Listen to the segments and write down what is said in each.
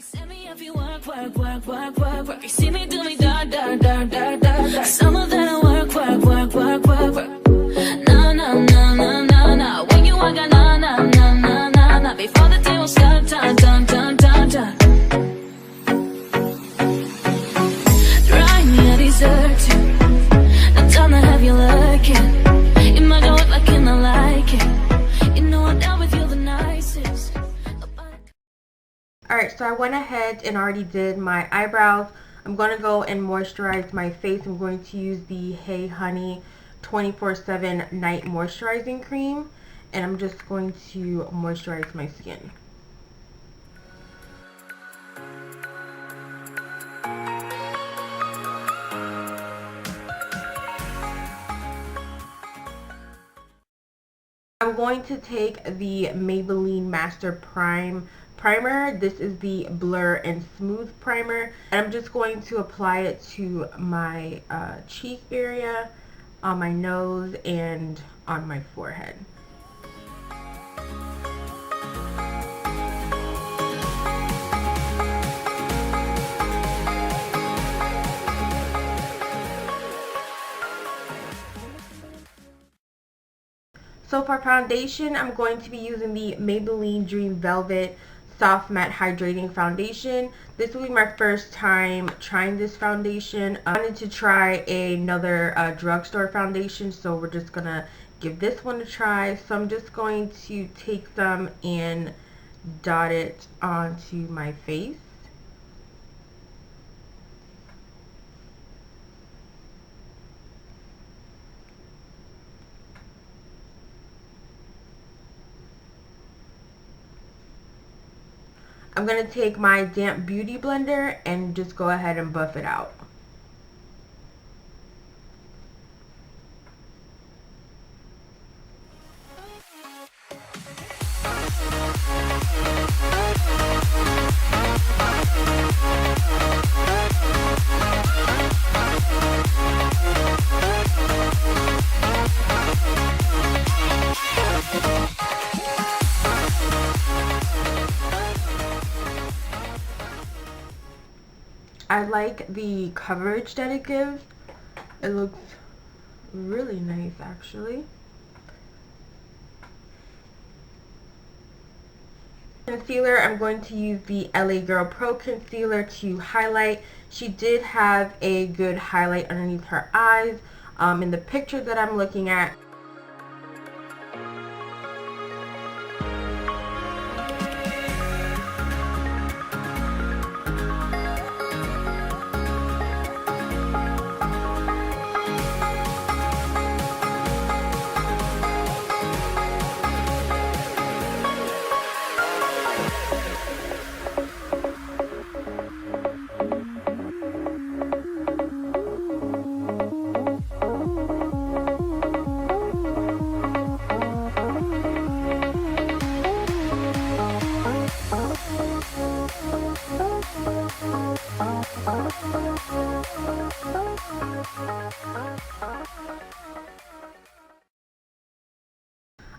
Send me if you work, work, work, work, work, work. You see me do me da da da da da da. Some of that I work, work, work, work, work, work. No, no, no, no, no, no. When you walk, no, no, no, no, no, no. Before the day was done, done, done, done, done, done. Try me, I deserve you. No time to have you looking. You might go out like you not like it. You know I'm down with you the nicest. Alright, so I went ahead and already did my eyebrows. I'm going to go and moisturize my face. I'm going to use the Hey Honey 24/7 Night Moisturizing Cream. And I'm just going to moisturize my skin. I'm going to take the Maybelline Master Primer. This is the Blur and Smooth Primer. And I'm just going to apply it to my cheek area, on my nose, and on my forehead. So for foundation, I'm going to be using the Maybelline Dream Velvet Soft Matte Hydrating Foundation. This will be my first time trying this foundation. I wanted to try another drugstore foundation, so we're just going to give this one a try. So I'm just going to take some and dot it onto my face. I'm going to take my damp beauty blender and just go ahead and buff it out. I like the coverage that it gives. It looks really nice, actually. Concealer, I'm going to use the LA Girl Pro Concealer to highlight. She did have a good highlight underneath her eyes in the picture that I'm looking at.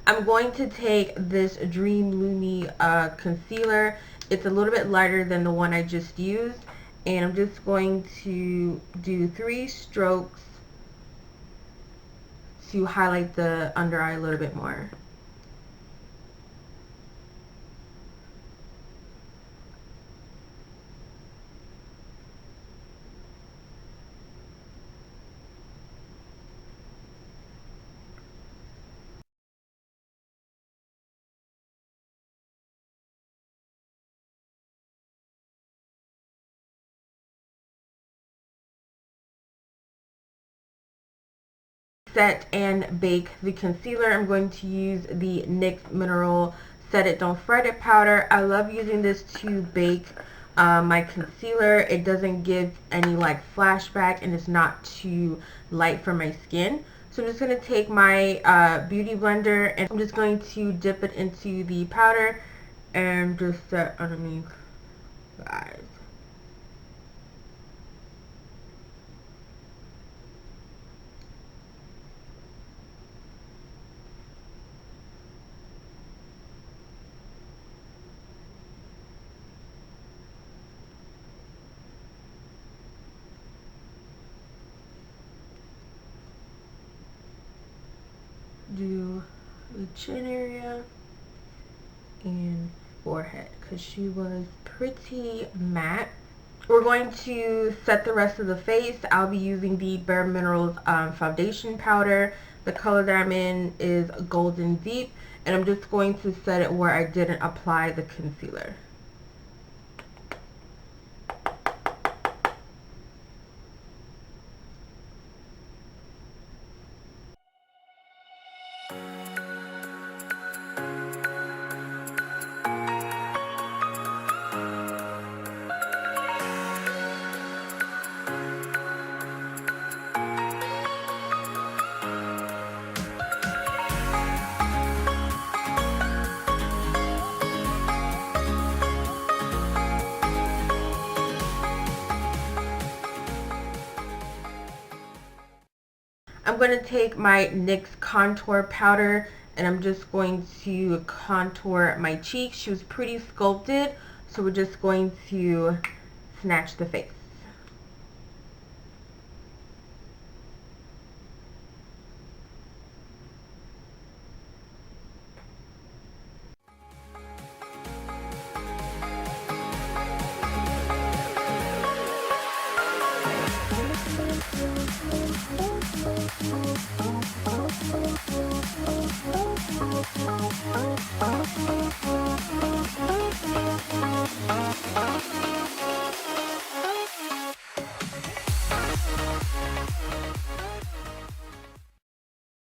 I'm going to take this Dream Lumi concealer. It's a little bit lighter than the one I just used. And I'm just going to do 3 strokes to highlight the under eye a little bit more. Set and bake the concealer. I'm going to use the NYX Mineral Set It Don't Fret It powder. I love using this to bake my concealer. It doesn't give any like flashback and it's not too light for my skin. So I'm just going to take my beauty blender and I'm just going to dip it into the powder and just set underneath the eyes. chin area and forehead because she was pretty matte. We're going to set the rest of the face. I'll be using the Bare Minerals foundation powder. The color that I'm in is Golden Deep, and I'm just going to set it where I didn't apply the concealer. I'm going to take my NYX contour powder and I'm just going to contour my cheeks. She was pretty sculpted, so we're just going to snatch the face.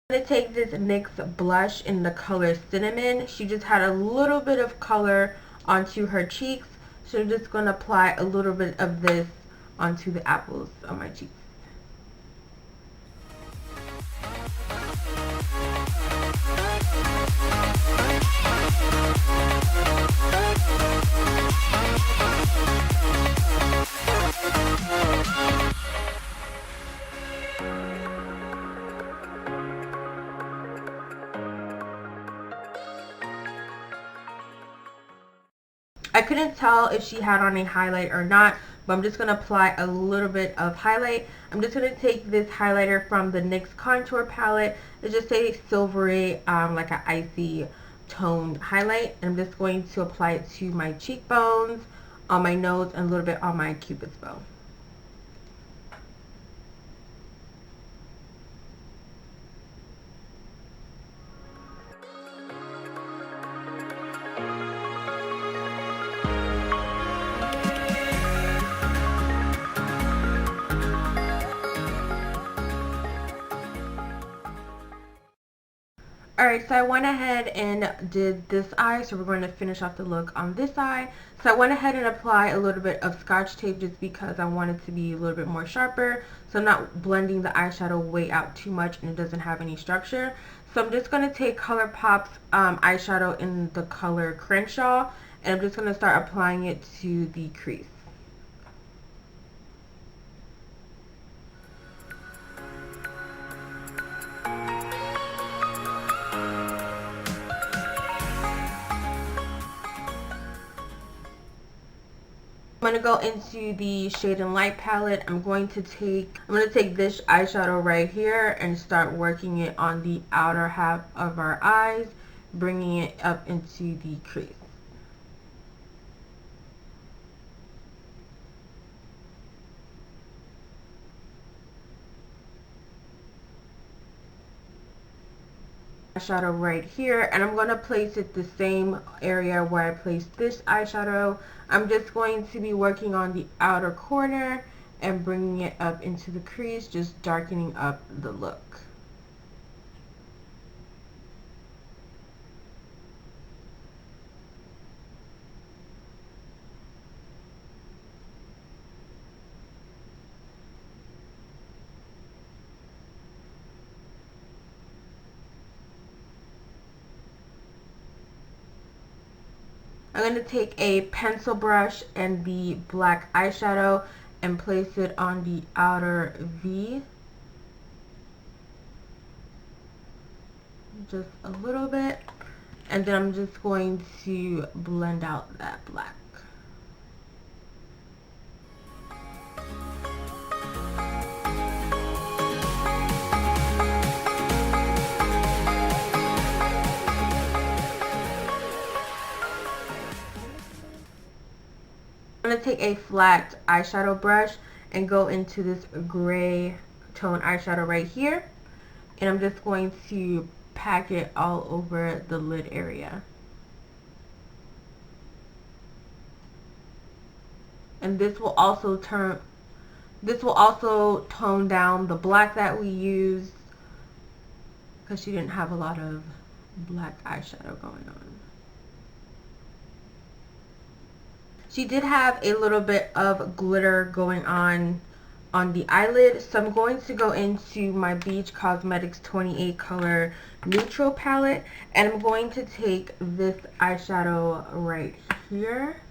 I'm going to take this NYX blush in the color Cinnamon. She just had a little bit of color onto her cheeks, so I'm just going to apply a little bit of this onto the apples of my cheeks. I couldn't tell if she had on a highlight or not, but I'm just going to apply a little bit of highlight. I'm just going to take this highlighter from the NYX contour palette. It's just a silvery, like an icy toned highlight. And I'm just going to apply it to my cheekbones, on my nose, and a little bit on my cupid's bow. Alright, so I went ahead and did this eye, so we're going to finish off the look on this eye. So I went ahead and applied a little bit of Scotch tape just because I want it to be a little bit more sharper, so I'm not blending the eyeshadow way out too much and it doesn't have any structure. So I'm just going to take ColourPop's eyeshadow in the color Crenshaw, and I'm just going to start applying it to the crease. I'm going to go into the Shade and Light palette. I'm going to take this eyeshadow right here and start working it on the outer half of our eyes, bringing it up into the crease. Eyeshadow right here, and I'm going to place it the same area where I placed this eyeshadow. I'm just going to be working on the outer corner and bringing it up into the crease, just darkening up the look. I'm going to take a pencil brush and the black eyeshadow and place it on the outer V. Just a little bit. And then I'm just going to blend out that black. I'm going to take a flat eyeshadow brush and go into this gray tone eyeshadow right here. And I'm just going to pack it all over the lid area. And this will also tone down the black that we used, because she didn't have a lot of black eyeshadow going on. She did have a little bit of glitter going on the eyelid, so I'm going to go into my Beach Cosmetics 28 color neutral palette, and I'm going to take this eyeshadow right here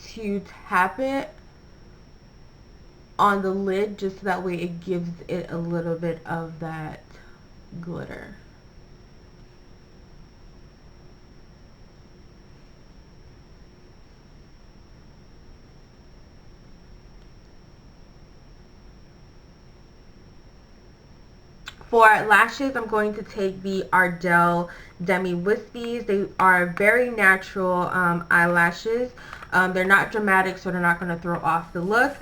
to tap it on the lid, just so that way it gives it a little bit of that glitter. For lashes, I'm going to take the Ardell Demi Wispies. They are very natural eyelashes. They're not dramatic, so they're not going to throw off the look.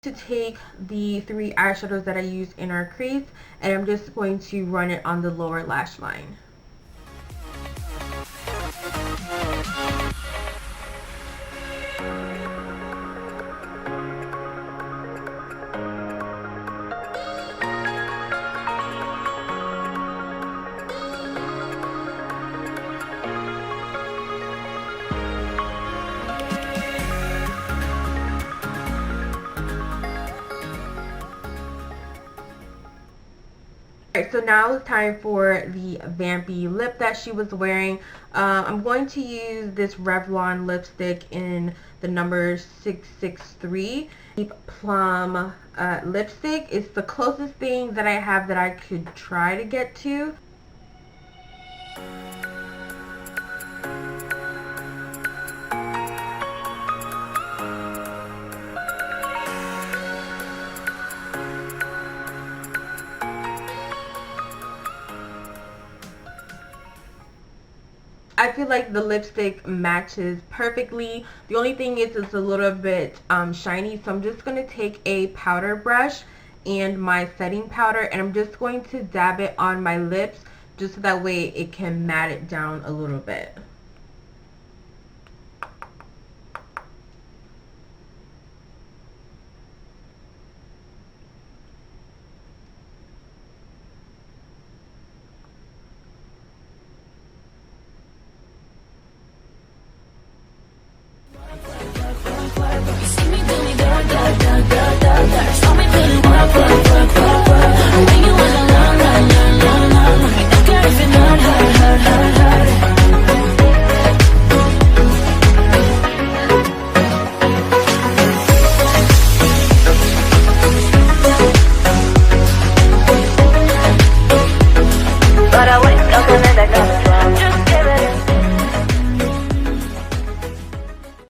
To take the 3 eyeshadows that I used in our crease, and I'm just going to run it on the lower lash line. Alright, so now it's time for the vampy lip that she was wearing. I'm going to use this Revlon lipstick in the number 663. Deep Plum lipstick. It's the closest thing that I have that I could try to get to. I feel like the lipstick matches perfectly. The only thing is it's a little bit shiny, so I'm just going to take a powder brush and my setting powder, and I'm just going to dab it on my lips just so that way it can matte it down a little bit.